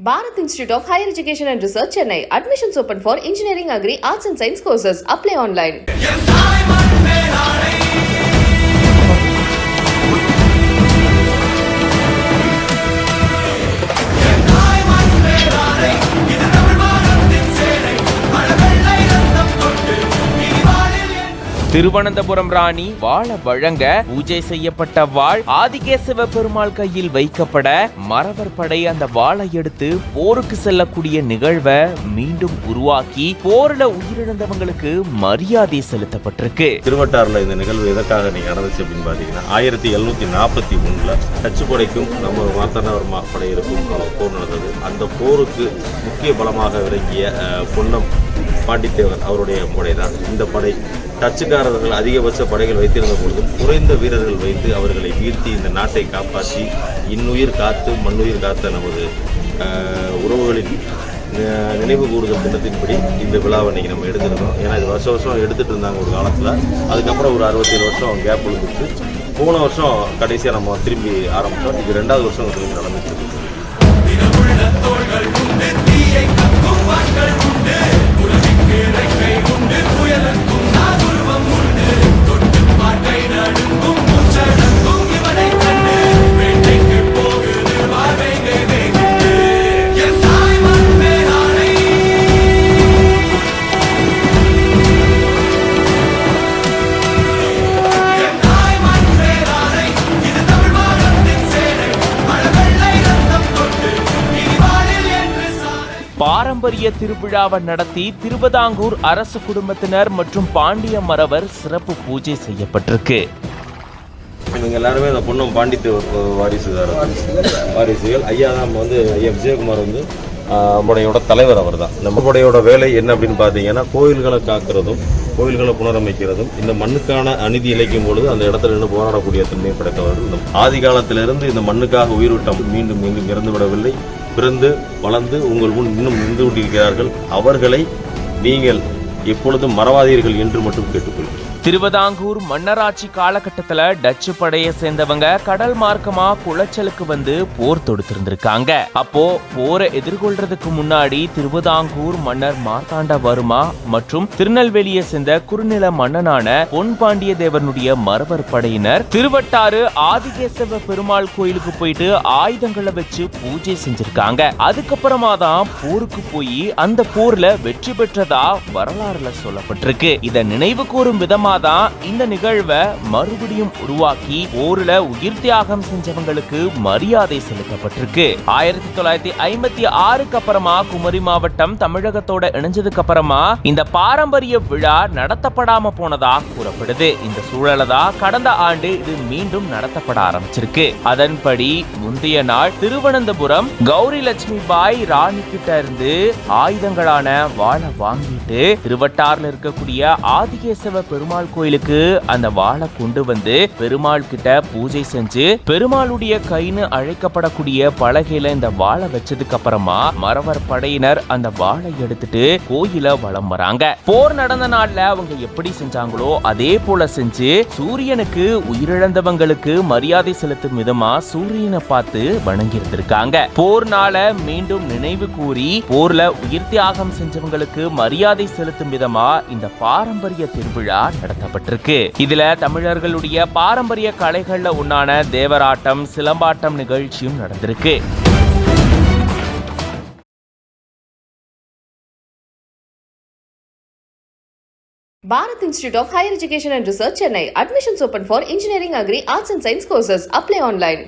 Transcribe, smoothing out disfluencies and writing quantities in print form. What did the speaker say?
Bharat Institute of Higher Education and Research, Chennai. Admissions open for Engineering, Agri, Arts and Science courses. Apply online. Thiruvananthapuram ராணி வாழ வழங்க பூஜை செய்யப்பட்ட வாள் ஆதிகேசவ பெருமாள் கையில் வைக்கப்பட மறவர் படை அந்த வாளை எடுத்து போருக்கு செல்லக்கூடிய நிகழ்வை மீண்டும் உருவாக்கி போரில் உயிரிழந்தவங்களுக்கு மரியாதை செலுத்தப்பட்டிருக்கு. திருவட்டாறுல இந்த நிகழ்வு எதற்காக நீங்க நடந்துச்சு அப்படின்னு பாத்தீங்கன்னா 1741 டச்சு படைக்கும் நம்ம மார்த்தாண்டவர் படையிருக்கும் போர் நடந்தது. அந்த போருக்கு முக்கிய பலமாக விளங்கிய பொன்னம் பாண்டித்தேவர் அவருடைய படை தான் இந்த படை. டச்சுக்காரர்கள் அதிகபட்ச படைகள் வைத்திருந்த பொழுதும் குறைந்த வீரர்கள் வைத்து அவர்களை வீழ்த்தி இந்த நாட்டை காப்பாற்றி இன்னுயிர் காத்து மண்ணுயிர் காத்த நமது உறவுகளின் நினைவு கூறுதல் தினத்தின்படி இந்த விழாவை இன்னைக்கு நம்ம எடுத்துருந்தோம். ஏன்னா இது வருஷம் எடுத்துகிட்டு இருந்தாங்க ஒரு காலத்தில். அதுக்கப்புறம் ஒரு 67 வருஷம் கேப் விழுந்துச்சு. போன வருஷம் கடைசியாக நம்ம திரும்பி ஆரம்பித்தோம். இது 2வது வருஷம் திரும்பி நடந்துட்டு இருக்கு. பாரம்பரிய திருவிழாவை நடத்தி திருவிதாங்கூர் அரசு குடும்பத்தினர் மற்றும் பாண்டிய மறவர் சிறப்பு பூஜை செய்யப்பட்டிருக்கு. இவங்க எல்லாருமே அந்த பொன்னம் பாண்டித்தேவர் வாரிசுகள். ஐயா தான் ஐயா விஜயகுமார் நம்முடையோட தலைவர். அவர் தான் நம்முடையோட வேலை என்ன அப்படின்னு பார்த்தீங்கன்னா கோயில்களை காக்கிறதும் கோயில்களை புனரமைக்கிறதும் இந்த மண்ணுக்கான அநீதி இழைக்கும் பொழுது அந்த இடத்துல இருந்து போராடக்கூடிய தன்மை படைத்தவர்கள். ஆதி காலத்திலிருந்து இந்த மண்ணுக்காக உயிரிட்டம் மீண்டும் மீண்டும் இறந்து விடவில்லை. பிறந்து வளர்ந்து உங்கள் முன் இன்னும் நின்று கொண்டிருக்கிறார்கள். அவர்களை நீங்கள் எப்பொழுதும் மறவாதீர்கள் என்று மட்டும் கேட்டுக்கொள்கிறேன். திருவிதாங்கூர் மன்னராட்சி காலகட்டத்துல டச்சு படையை சேர்ந்தவங்க கடல் மார்க்கமா குளச்சலுக்கு வந்து போர் தொடுத்திருந்திருக்காங்க. அப்போ போரை எதிர்கொள்றதுக்கு முன்னாடி திருவிதாங்கூர் மன்னர் மார்த்தாண்டவர்மா மற்றும் திருநெல்வேலியை சேர்ந்த குறுநில மன்னனான பொன் பாண்டிய தேவனுடைய மறவர் படையினர் திருவட்டாறு ஆதிகேசவ பெருமாள் கோயிலுக்கு போயிட்டு ஆயுதங்களை வச்சு பூஜை செஞ்சிருக்காங்க. அதுக்கப்புறமா தான் போருக்கு போய் அந்த போர்ல வெற்றி பெற்றதா வரலாறுல சொல்லப்பட்டிருக்கு. இதை நினைவு கூறும் விதமா தான் இந்த நிகழ்வை மறுபடியும் உருவாக்கி போர்ல உயிர் தியாகம் செஞ்சவங்களுக்கு மரியாதை செலுத்தப்பட்டிருக்கு. 1956க்கு அப்புறமா குமரி மாவட்டம் தமிழகத்தோட இணைஞ்சதுக்கு அப்புறமா இந்த பாரம்பரிய விழா நடத்தப்படாம போனதா கூறப்படுது. இந்த சூழல தான் கடந்த ஆண்டு இது மீண்டும் நடத்தப்பட ஆரம்பிச்சிருக்கு. அதன்படி முந்தைய நாள் திருவனந்தபுரம் கௌரி லட்சுமி பாய் ராணி கிட்ட இருந்து ஆயுதங்களான வாளை வாங்கிட்டு திருவட்டாறுல இருக்கக்கூடிய ஆதிகேசவ பெருமாள் கோயிலுக்கு அந்த வாளை கொண்டு வந்து பெருமாள் கிட்ட பூஜை செஞ்சு பெருமாளுடைய கைன்னு அழைக்கப்படக்கூடிய பலகையில இந்த வாளை வச்சதுக்கு அப்புறமா மறவர் படையினர் அந்த வாளை எடுத்துட்டு கோயில வலம் வராங்க. போர் நடந்த நாள்ல அவங்க எப்படி செஞ்சாங்களோ அதே போல செஞ்சு சூரியனுக்கு உயிரிழந்தவங்களுக்கு மரியாதை செலுத்தும் விதமா சூரியனை பார்த்து வணங்கி இருந்திருக்காங்க. போர்னால மீண்டும் நினைவு கூறி போர்ல உயிர் தியாகம் செஞ்சவங்களுக்கு மரியாதை செலுத்தும் விதமா இந்த பாரம்பரிய திருவிழா நடத்தப்பட்டிருக்கு. இதுல தமிழர்களுடைய பாரம்பரிய கலைகள்ல ஒன்னான தேவராட்டம் சிலம்பாட்டம் நிகழ்ச்சியும் நடந்திருக்கு. Bharat Institute of Higher Education and Research, Chennai. Admissions open for Engineering, Agri, Arts and Science courses. Apply online.